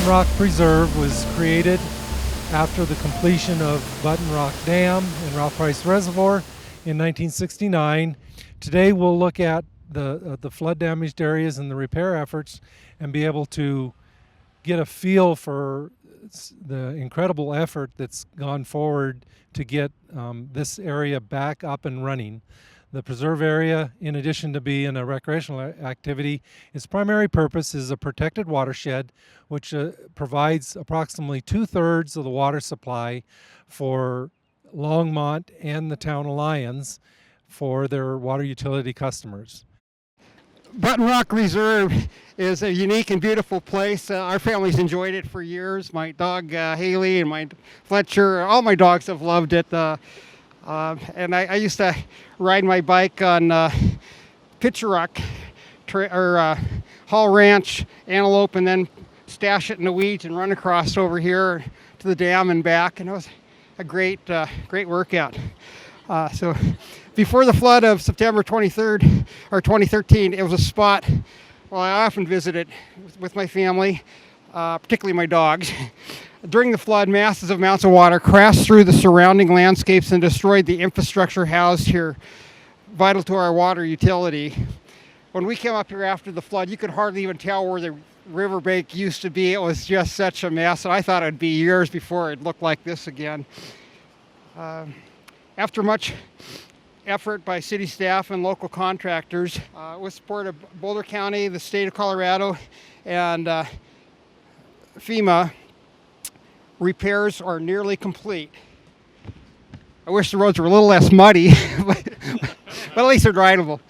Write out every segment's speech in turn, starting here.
Button Rock Preserve was created after the completion of Button Rock Dam and Ralph Price Reservoir in 1969. Today we'll look at the flood damaged areas and the repair efforts and be able to get a feel for the incredible effort that's gone forward to get this area back up and running. The preserve area, in addition to being a recreational activity, its primary purpose is a protected watershed, which provides approximately 2/3 of the water supply for Longmont and the town of Lyons for their water utility customers. Button Rock Reserve is a unique and beautiful place. Our family's enjoyed it for years. My dog Haley and my Fletcher, all my dogs have loved it. And I used to ride my bike on Pitcher Rock Hall Ranch, Antelope, and then stash it in the weeds and run across over here to the dam and back. And it was a great workout. So before the flood of September 23rd or 2013, it was a spot I often visited with my family, particularly my dogs. During the flood, massive amounts of water crashed through the surrounding landscapes and destroyed the infrastructure housed here, vital to our water utility. When we came up here after the flood, you could hardly even tell where the riverbank used to be. It was just such a mess, and I thought it would be years before it looked like this again. After much effort by city staff and local contractors, with support of Boulder County, the state of Colorado, and FEMA, repairs are nearly complete. I wish the roads were a little less muddy, but at least they're drivable.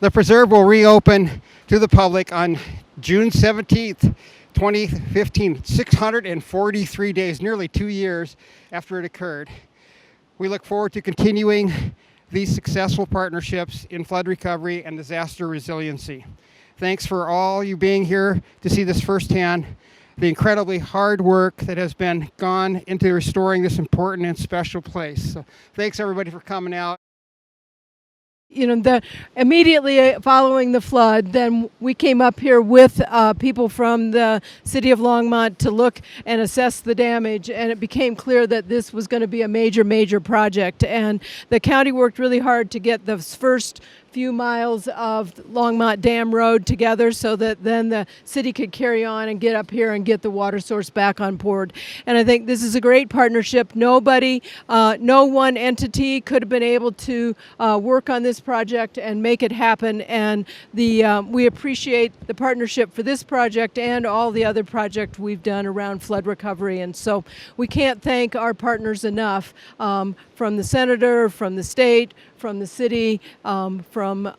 The preserve will reopen to the public on June 17th, 2015, 643 days, nearly 2 years after it occurred. We look forward to continuing these successful partnerships in flood recovery and disaster resiliency. Thanks for all you being here to see this firsthand, the incredibly hard work that has been gone into restoring this important and special place. So thanks everybody for coming out. Immediately following the flood, then we came up here with people from the city of Longmont to look and assess the damage, and it became clear that this was going to be a major project. And the county worked really hard to get the first few miles of Longmont Dam Road together so that then the city could carry on and get up here and get the water source back on board. And I think this is a great partnership. No one entity could have been able to work on this project and make it happen. And we appreciate the partnership for this project and all the other projects we've done around flood recovery. And so we can't thank our partners enough, from the senator, from the state, from the city, from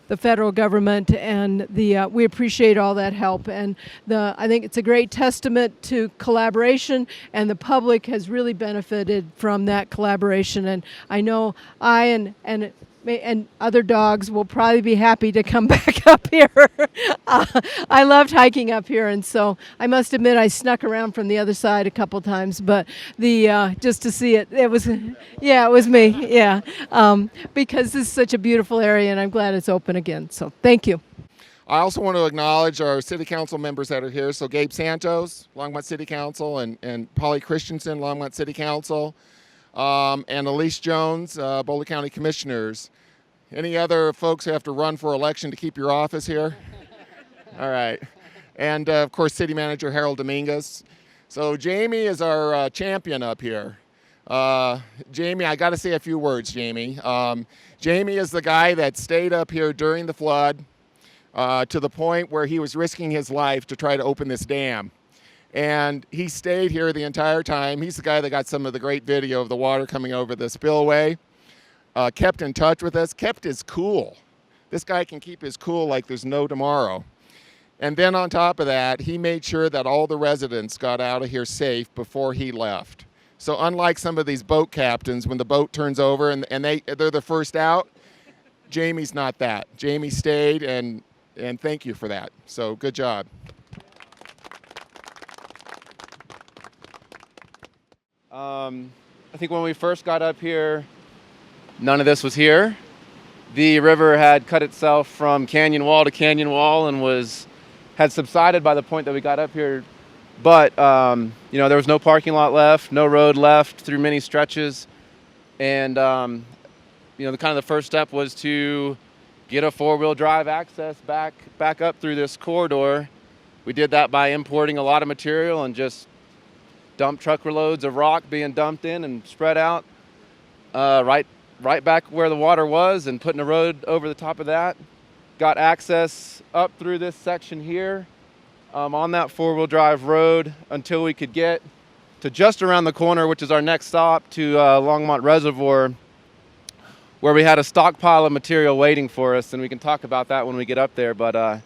the federal government, and we appreciate all that help. And I think it's a great testament to collaboration, and the public has really benefited from that collaboration. And I know I and other dogs will probably be happy to come back up here. I loved hiking up here, and so I must admit I snuck around from the other side a couple times, but just to see it, it was me, because this is such a beautiful area, and I'm glad it's open again. So thank you. I also want to acknowledge our city council members that are here. So Gabe Santos, Longmont City Council, and Polly Christensen, Longmont City Council, and Elise Jones, Boulder County Commissioners. Any other folks who have to run for election to keep your office here? All right. And, of course, City Manager Harold Dominguez. So Jamie is our champion up here. Jamie, I got to say a few words, Jamie. Jamie is the guy that stayed up here during the flood to the point where he was risking his life to try to open this dam. And he stayed here the entire time. He's the guy that got some of the great video of the water coming over the spillway. Kept in touch with us, kept his cool. This guy can keep his cool like there's no tomorrow. And then on top of that, he made sure that all the residents got out of here safe before he left. So unlike some of these boat captains, when the boat turns over and they're the first out, Jamie's not that. Jamie stayed, and thank you for that. So good job. I think when we first got up here, none of this was here. The river had cut itself from canyon wall to canyon wall and was had subsided by the point that we got up here. But, there was no parking lot left, no road left through many stretches. And, the first step was to get a four-wheel drive access back up through this corridor. We did that by importing a lot of material and just dump truck loads of rock being dumped in and spread out right back where the water was, and putting a road over the top of that. Got access up through this section here on that four-wheel drive road until we could get to just around the corner, which is our next stop, to Longmont Reservoir, where we had a stockpile of material waiting for us, and we can talk about that when we get up there. But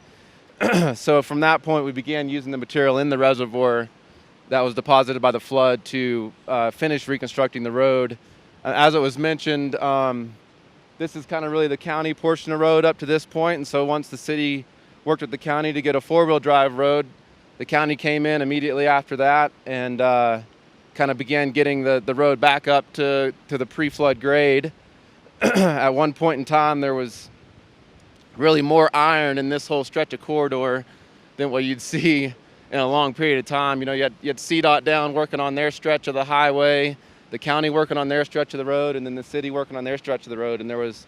so from that point, we began using the material in the reservoir that was deposited by the flood to finish reconstructing the road. As it was mentioned, this is kind of really the county portion of road up to this point, and so once the city worked with the county to get a four-wheel drive road, the county came in immediately after that and kind of began getting the road back up to the pre-flood grade. At one point in time, there was really more iron in this whole stretch of corridor than what you'd see in a long period of time. You had CDOT down working on their stretch of the highway, the county working on their stretch of the road, and then the city working on their stretch of the road. And there was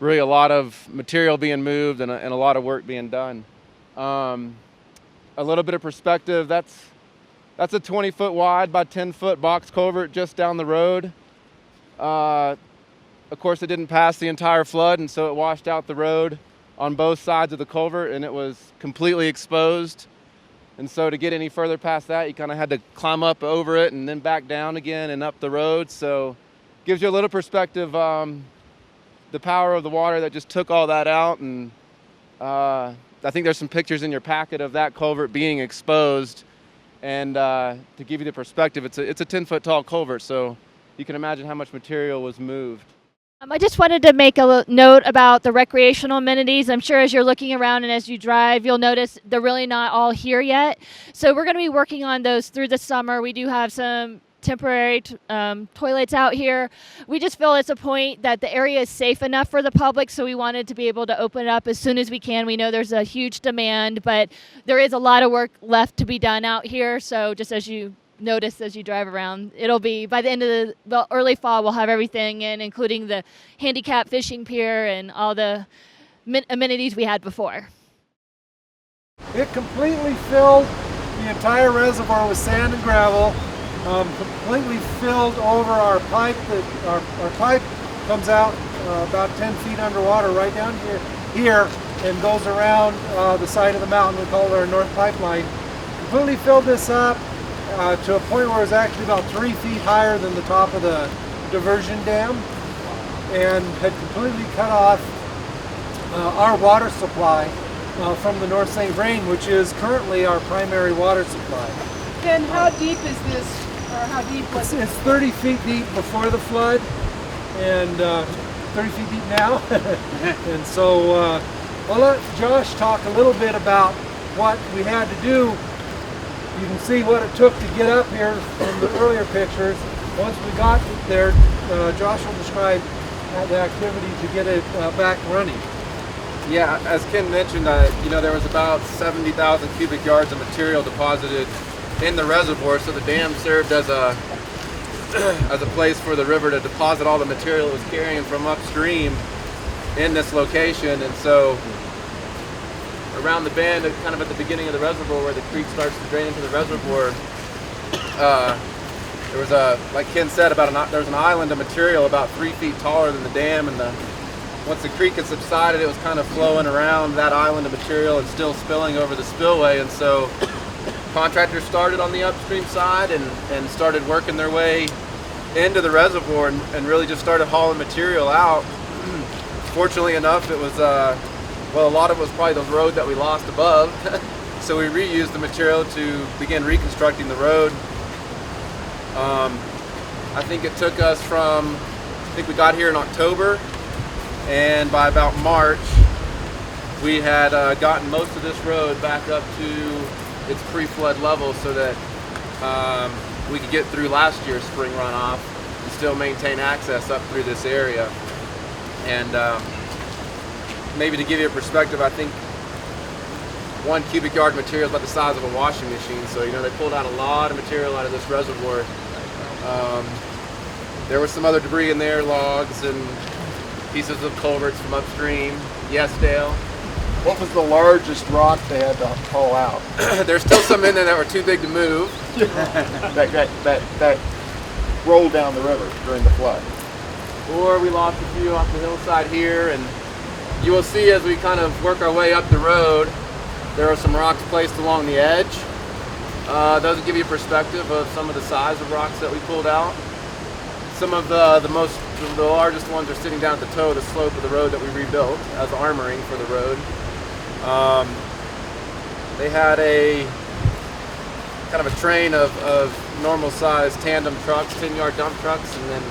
really a lot of material being moved and a lot of work being done. A little bit of perspective, that's a 20-foot wide by 10-foot box culvert just down the road. Of course, it didn't pass the entire flood, and so it washed out the road on both sides of the culvert, and it was completely exposed. And so to get any further past that, you kind of had to climb up over it and then back down again and up the road. So it gives you a little perspective, the power of the water that just took all that out. And I think there's some pictures in your packet of that culvert being exposed. And to give you the perspective, it's a 10-foot tall culvert, so you can imagine how much material was moved. I just wanted to make a note about the recreational amenities. I'm sure as you're looking around and as you drive, you'll notice they're really not all here yet. So we're going to be working on those through the summer. We do have some temporary toilets out here. We just feel it's a point that the area is safe enough for the public, so we wanted to be able to open it up as soon as we can. We know there's a huge demand, but there is a lot of work left to be done out here. So just as you notice as you drive around, it'll be by the end of the early fall, we'll have everything in, including the handicap fishing pier and all the amenities we had before. It completely filled the entire reservoir with sand and gravel, completely filled over our pipe. Our pipe comes out about 10 feet underwater right down here and goes around the side of the mountain. We call it our north pipeline. Completely filled this up to a point where it was actually about 3 feet higher than the top of the diversion dam, and had completely cut off our water supply from the North St. Vrain, which is currently our primary water supply. Ken, how deep is this, or how deep was it? It's 30 feet deep before the flood, and 30 feet deep now. And so I'll let Josh talk a little bit about what we had to do. You can see what it took to get up here from the earlier pictures. Once we got there, Josh will describe the activity to get it back running. Yeah, as Ken mentioned, there was about 70,000 cubic yards of material deposited in the reservoir, so the dam served as a place for the river to deposit all the material it was carrying from upstream in this location. And so around the bend, kind of at the beginning of the reservoir where the creek starts to drain into the reservoir, there was like Ken said, there was an island of material about 3 feet taller than the dam, and once the creek had subsided, it was kind of flowing around that island of material and still spilling over the spillway. And so contractors started on the upstream side and started working their way into the reservoir and really just started hauling material out. Fortunately enough, it was a lot of it was probably the road that we lost above. So we reused the material to begin reconstructing the road. I think it took us we got here in October, and by about March, we had gotten most of this road back up to its pre-flood level so that we could get through last year's spring runoff and still maintain access up through this area. And maybe to give you a perspective, I think 1 cubic yard of material is about the size of a washing machine. So, you know, they pulled out a lot of material out of this reservoir. There was some other debris in there, logs and pieces of culverts from upstream. Yes, Dale? What was the largest rock they had to haul out? There's still some in there that were too big to move. that rolled down the river during the flood. Or we lost a few off the hillside here, and you will see as we kind of work our way up the road, there are some rocks placed along the edge. Those will give you a perspective of some of the size of rocks that we pulled out. Some of the largest ones are sitting down at the toe of the slope of the road that we rebuilt as armoring for the road. They had a kind of a train of normal size tandem trucks, 10-yard dump trucks, and then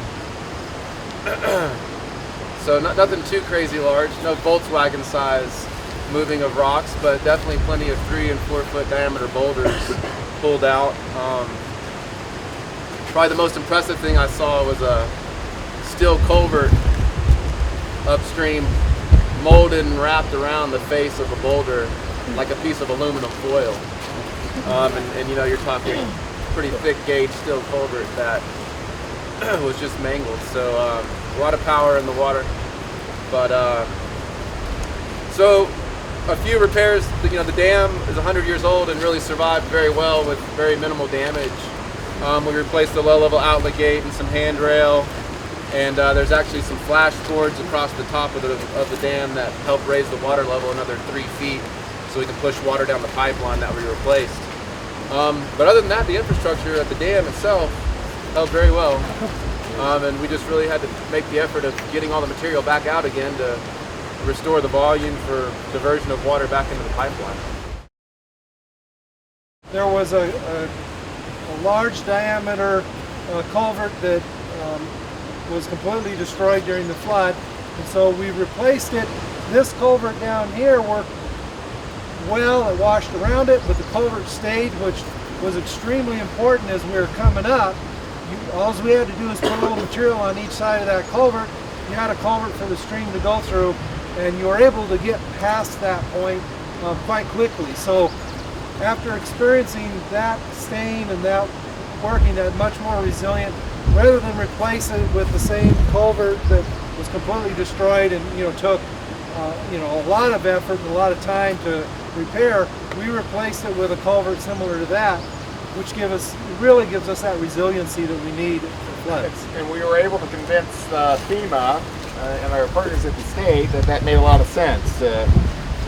so nothing too crazy large, no Volkswagen size moving of rocks, but definitely plenty of 3 and 4 foot diameter boulders pulled out. Probably the most impressive thing I saw was a steel culvert upstream molded and wrapped around the face of a boulder like a piece of aluminum foil. And you know, you're talking pretty thick gauge steel culvert that was just mangled. So a lot of power in the water. But so a few repairs. You know, the dam is 100 years old and really survived very well with very minimal damage. We replaced the low-level outlet gate and some handrail, and there's actually some flash boards across the top of the dam that help raise the water level another 3 feet, so we can push water down the pipeline that we replaced. But other than that, the infrastructure at the dam itself held very well, and we just really had to make the effort of getting all the material back out again to restore the volume for diversion of water back into the pipeline. There was a large diameter culvert that was completely destroyed during the flood, and so we replaced it. This culvert down here worked well, it washed around it, but the culvert stayed, which was extremely important as we were coming up. All we had to do is put a little material on each side of that culvert. You had a culvert for the stream to go through, and you were able to get past that point quite quickly. So after experiencing that staying and that working, that much more resilient, rather than replace it with the same culvert that was completely destroyed and took a lot of effort and a lot of time to repair, we replaced it with a culvert similar to that, which really gives us that resiliency that we need for floods. And we were able to convince FEMA and our partners at the state that made a lot of sense to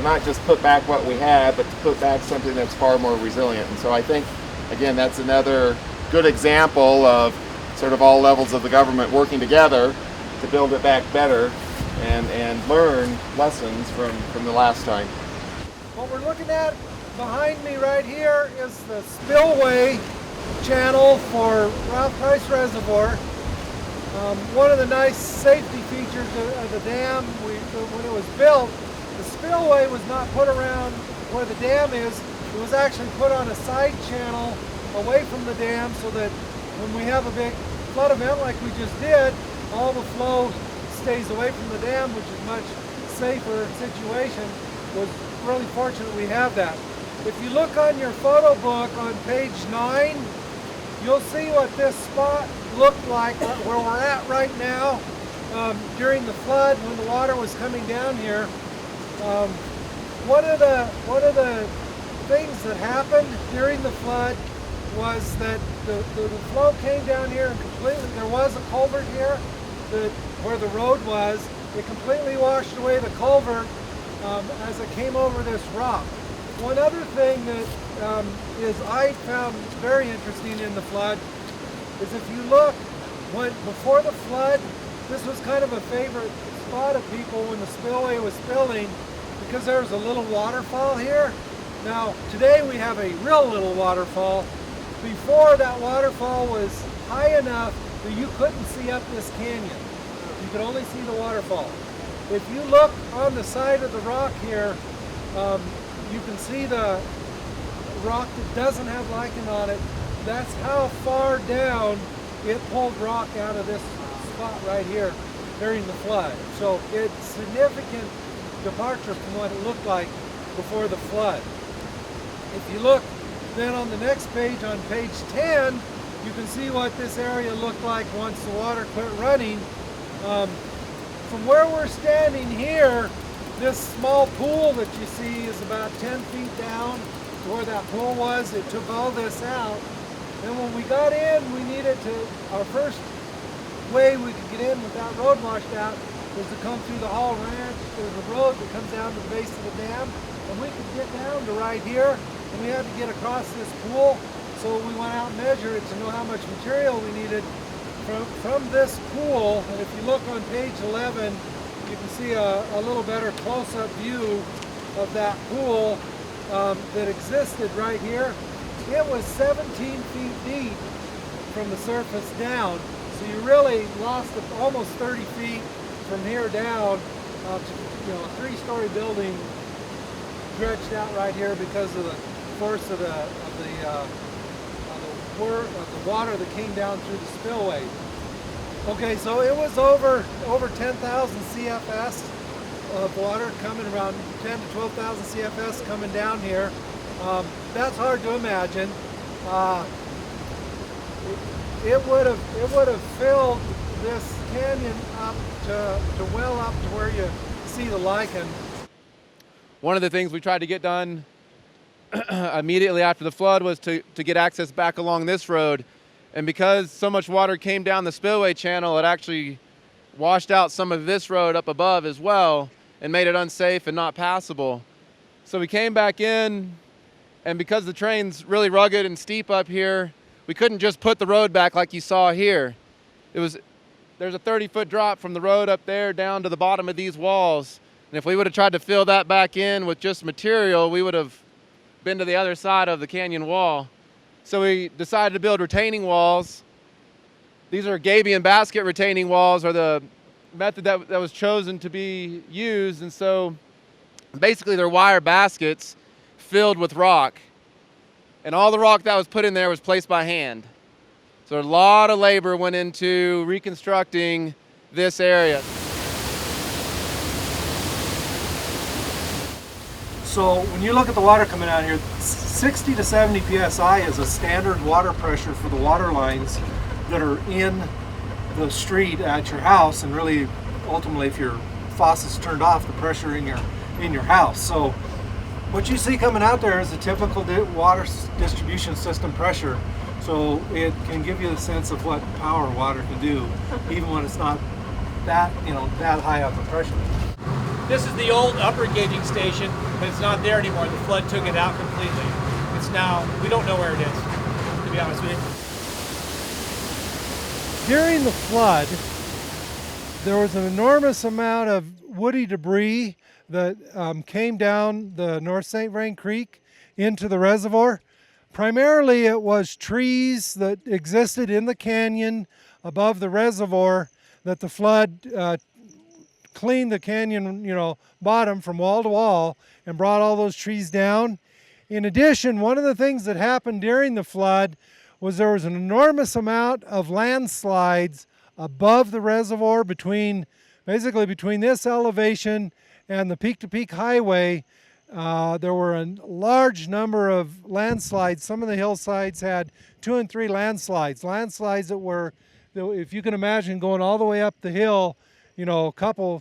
not just put back what we had, but to put back something that's far more resilient. And so I think, again, that's another good example of sort of all levels of the government working together to build it back better and learn lessons from the last time. What we're looking at behind me right here is the spillway channel for Ralph Price Reservoir. One of the nice safety features of the dam, when it was built, the spillway was not put around where the dam is. It was actually put on a side channel away from the dam so that when we have a big flood event like we just did, all the flow stays away from the dam, which is a much safer situation. It was really fortunate we have that. If you look on your photo book on page 9, you'll see what this spot looked like where we're at right now during the flood when the water was coming down here. One of the things that happened during the flood was that the flow came down here and completely, there was a culvert here where the road was. It completely washed away the culvert as it came over this rock. One other thing that I found very interesting in the flood is if you look, before the flood, this was kind of a favorite spot of people when the spillway was filling because there was a little waterfall here. Now, today we have a real little waterfall. Before, that waterfall was high enough that you couldn't see up this canyon. You could only see the waterfall. If you look on the side of the rock here, you can see the rock that doesn't have lichen on it. That's how far down it pulled rock out of this spot right here during the flood. So it's significant departure from what it looked like before the flood. If you look then on the next page, on page 10, you can see what this area looked like once the water quit running. From where we're standing here, this small pool that you see is about 10 feet down to where that pool was. It took all this out. And when we got in, we needed to, our first way we could get in with that road washed out was to come through the Hall Ranch. There's a road that comes down to the base of the dam, and we could get down to right here, and we had to get across this pool. So we went out and measured it to know how much material we needed from this pool. And if you look on page 11, you can see a little better close-up view of that pool that existed right here. It was 17 feet deep from the surface down, so you really lost almost 30 feet from here down to, a three-story building dredged out right here because of the force of the water that came down through the spillway. Okay, so it was over 10,000 CFS of water coming, around 10 to 12,000 CFS coming down here. That's hard to imagine. It would have filled this canyon up to well up to where you see the lichen. One of the things we tried to get done immediately after the flood was to get access back along this road. And because so much water came down the spillway channel, it actually washed out some of this road up above as well and made it unsafe and not passable. So we came back in, and because the terrain's really rugged and steep up here, we couldn't just put the road back like you saw here. There's a 30-foot drop from the road up there down to the bottom of these walls. And if we would have tried to fill that back in with just material, we would have been to the other side of the canyon wall. So we decided to build retaining walls. These are gabion basket retaining walls, are the method that was chosen to be used. And so basically they're wire baskets filled with rock. And all the rock that was put in there was placed by hand. So a lot of labor went into reconstructing this area. So when you look at the water coming out here, 60 to 70 psi is a standard water pressure for the water lines that are in the street at your house, and really ultimately if your faucet's turned off, the pressure in your house. So what you see coming out there is a typical water distribution system pressure. So it can give you a sense of what power water can do, even when it's not that high up of pressure. This is the old upper gauging station, but it's not there anymore. The flood took it out completely. It's now, we don't know where it is, to be honest with you. During the flood, there was an enormous amount of woody debris that came down the North St. Vrain Creek into the reservoir. Primarily it was trees that existed in the canyon above the reservoir that the flood cleaned the canyon, bottom from wall to wall and brought all those trees down. In addition, one of the things that happened during the flood was there was an enormous amount of landslides above the reservoir basically between this elevation and the peak-to-peak highway. There were a large number of landslides. Some of the hillsides had 2 and 3 landslides. Landslides that if you can imagine, going all the way up the hill, a couple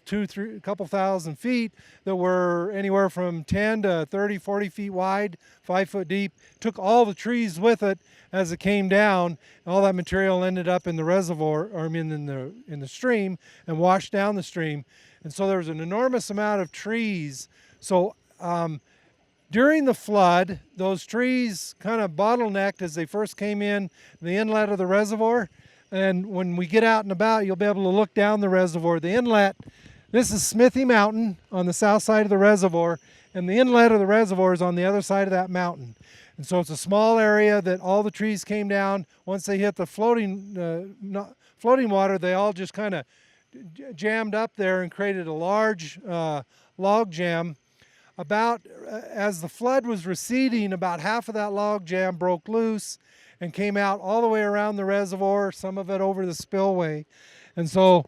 thousand feet, that were anywhere from 10 to 30, 40 feet wide, 5 foot deep. Took all the trees with it as it came down. All that material ended up in the reservoir, in the stream, and washed down the stream. And so there was an enormous amount of trees. So during the flood, those trees kind of bottlenecked as they first came in the inlet of the reservoir. And when we get out and about, you'll be able to look down the reservoir. The inlet, this is Smithy Mountain on the south side of the reservoir, and the inlet of the reservoir is on the other side of that mountain. And so it's a small area that all the trees came down. Once they hit the floating water, they all just kind of jammed up there and created a large log jam. As the flood was receding, about half of that log jam broke loose and came out all the way around the reservoir, some of it over the spillway. And so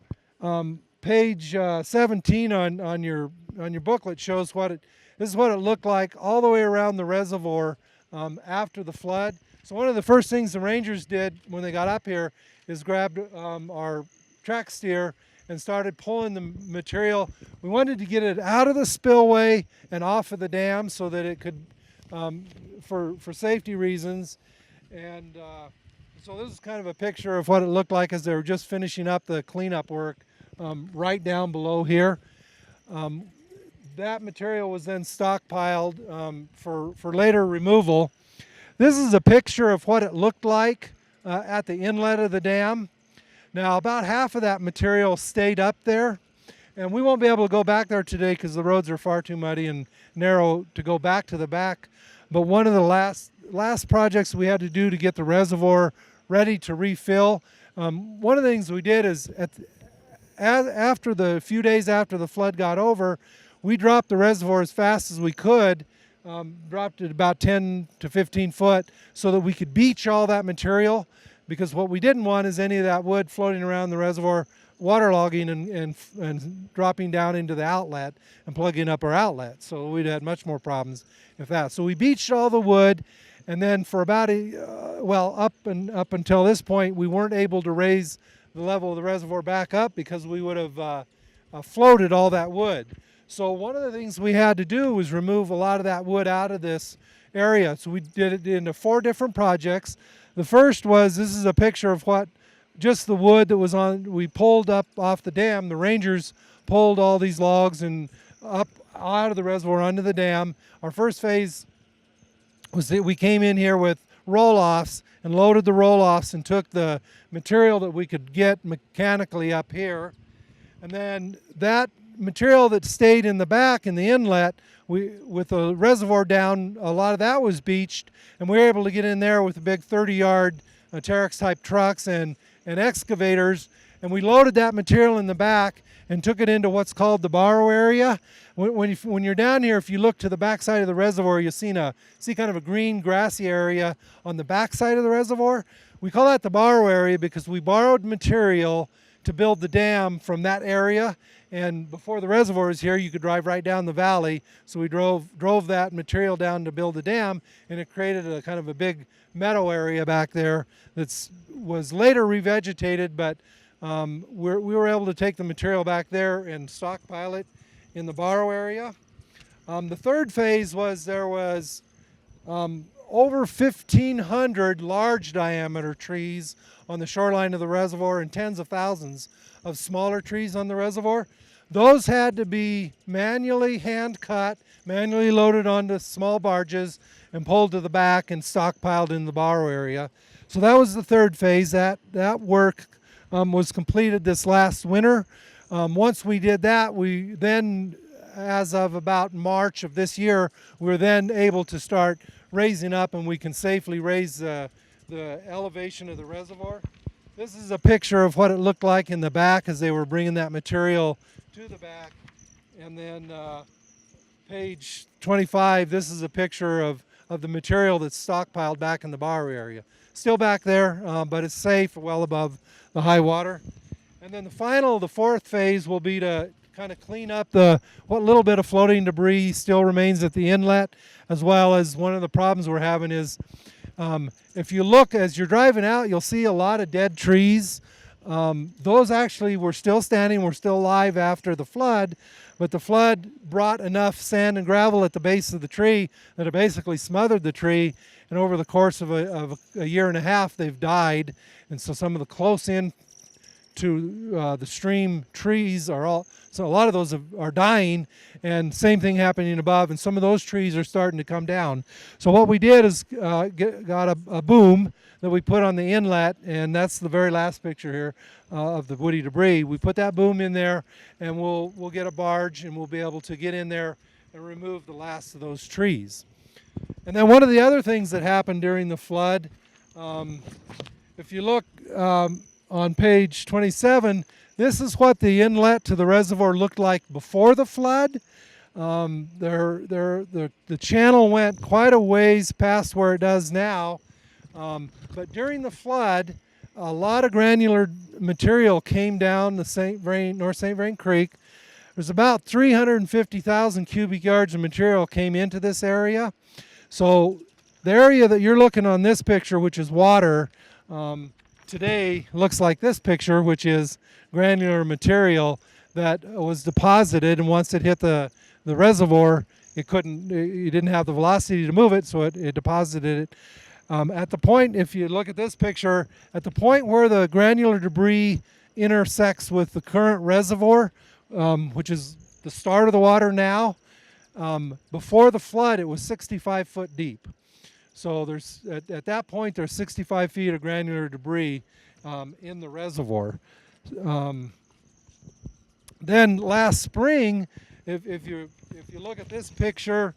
page 17 on your booklet shows this is what it looked like all the way around the reservoir after the flood. So one of the first things the Rangers did when they got up here is grabbed our track steer and started pulling the material. We wanted to get it out of the spillway and off of the dam so that it could, for safety reasons. And so this is kind of a picture of what it looked like as they were just finishing up the cleanup work right down below here. That material was then stockpiled for later removal. This is a picture of what it looked like at the inlet of the dam. Now, about half of that material stayed up there, and we won't be able to go back there today because the roads are far too muddy and narrow to go back to the back. But one of the last projects we had to do to get the reservoir ready to refill, one of the things we did is after the few days after the flood got over, we dropped the reservoir as fast as we could, dropped it about 10 to 15 foot so that we could beach all that material, because what we didn't want is any of that wood floating around the reservoir, waterlogging and dropping down into the outlet and plugging up our outlet. So we'd had much more problems with that. So we beached all the wood, and then for about up until this point, we weren't able to raise the level of the reservoir back up because we would have floated all that wood. So one of the things we had to do was remove a lot of that wood out of this area. So we did it into 4 different projects. The first was, this is a picture of what just the wood that was we pulled up off the dam. The Rangers pulled all these logs and up out of the reservoir onto the dam. Our first phase was that we came in here with roll-offs and loaded the roll-offs and took the material that we could get mechanically up here. And then that material that stayed in the back in the inlet, with the reservoir down, a lot of that was beached, and we were able to get in there with the big 30-yard Terex type trucks and excavators, and we loaded that material in the back and took it into what's called the borrow area. When you're down here, if you look to the back side of the reservoir, you'll see kind of a green grassy area on the back side of the reservoir. We call that the borrow area because we borrowed material to build the dam from that area. And before the reservoir was here, you could drive right down the valley. So we drove that material down to build the dam, and it created a kind of a big meadow area back there that was later revegetated, but we were able to take the material back there and stockpile it in the borrow area. The third phase was there was over 1,500 large diameter trees on the shoreline of the reservoir and tens of thousands of smaller trees on the reservoir. Those had to be manually hand cut, manually loaded onto small barges and pulled to the back and stockpiled in the borrow area. So that was the third phase. That work was completed this last winter. Once we did that, we then, as of about March of this year, we were then able to start raising up, and we can safely raise the elevation of the reservoir. This is a picture of what it looked like in the back as they were bringing that material to the back. And then page 25, this is a picture of the material that's stockpiled back in the borrow area. Still back there, but it's safe, well above the high water. And then the fourth phase will be to kind of clean up what little bit of floating debris still remains at the inlet, as well as one of the problems we're having is if you look as you're driving out, you'll see a lot of dead trees. Those actually were still standing, were still alive after the flood, but the flood brought enough sand and gravel at the base of the tree that it basically smothered the tree, and over the course of a year and a half, they've died. And so some of the close in to the stream trees so a lot of those are dying, and same thing happening above, and some of those trees are starting to come down. So what we did is got a boom that we put on the inlet, and that's the very last picture here of the woody debris. We put that boom in there, and we'll get a barge, and we'll be able to get in there and remove the last of those trees. And then one of the other things that happened during the flood, if you look on page 27, this is what the inlet to the reservoir looked like before the flood. The channel went quite a ways past where it does now, but during the flood, a lot of granular material came down the North St. Vrain Creek. There's about 350,000 cubic yards of material came into this area. So The area that you're looking on this picture, which is water, today looks like this picture, which is granular material that was deposited, and once it hit the reservoir, you didn't have the velocity to move it, so it deposited it. At the point, if you look at this picture, at the point where the granular debris intersects with the current reservoir, which is the start of the water now, before the flood, it was 65 foot deep. So there's at that point, there's 65 feet of granular debris in the reservoir. Then last spring, if you look at this picture,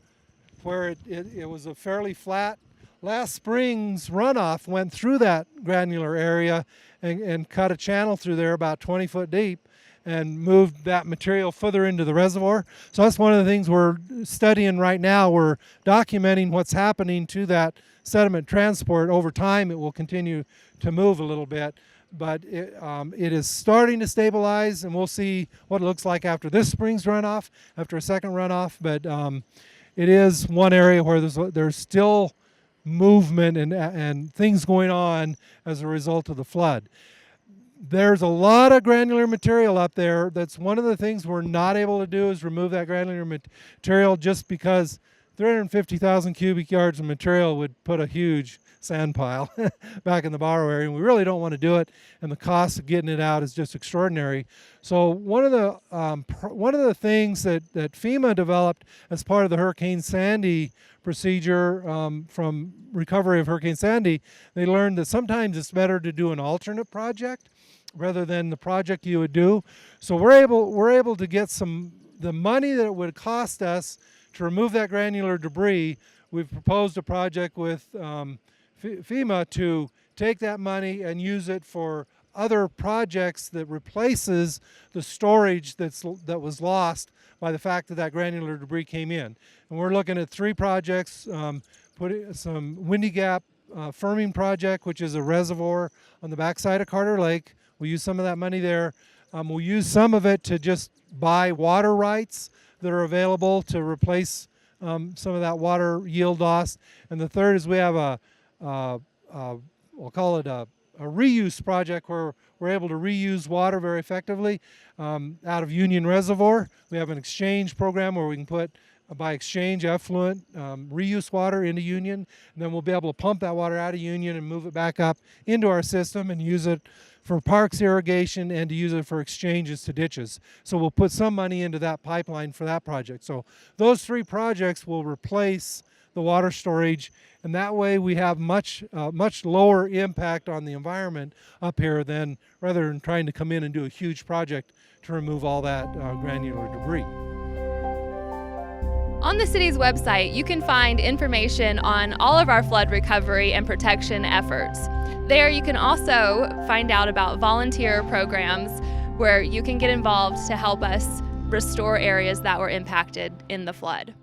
where it was a fairly flat, last spring's runoff went through that granular area and cut a channel through there about 20 foot deep and moved that material further into the reservoir. So that's one of the things we're studying right now. We're documenting what's happening to that sediment transport. Over time, it will continue to move a little bit, but it is starting to stabilize, and we'll see what it looks like after this spring's runoff, after a second runoff. But it is one area where there's still movement and things going on as a result of the flood. There's a lot of granular material up there. That's one of the things we're not able to do, is remove that granular material, just because 350,000 cubic yards of material would put a huge sand pile back in the borrow area, and we really don't want to do it, and the cost of getting it out is just extraordinary. So one of the things that FEMA developed as part of the Hurricane Sandy procedure, from recovery of Hurricane Sandy, they learned that sometimes it's better to do an alternate project rather than the project you would do. So we're able to get the money that it would cost us to remove that granular debris. We've proposed a project with FEMA to take that money and use it for other projects that replaces the storage that was lost by the fact that granular debris came in. And we're looking at 3 projects, putting some Windy Gap firming project, which is a reservoir on the backside of Carter Lake. We'll use some of that money there. We'll use some of it to just buy water rights that are available to replace some of that water yield loss. And the third is we have we'll call it a reuse project, where we're able to reuse water very effectively out of Union Reservoir. We have an exchange program where we can put, by exchange, effluent reuse water into Union, and then we'll be able to pump that water out of Union and move it back up into our system and use it for parks irrigation and to use it for exchanges to ditches. So we'll put some money into that pipeline for that project. So those 3 projects will replace the water storage, and that way we have much lower impact on the environment up here than rather than trying to come in and do a huge project to remove all that granular debris. On the city's website, you can find information on all of our flood recovery and protection efforts. There you can also find out about volunteer programs where you can get involved to help us restore areas that were impacted in the flood.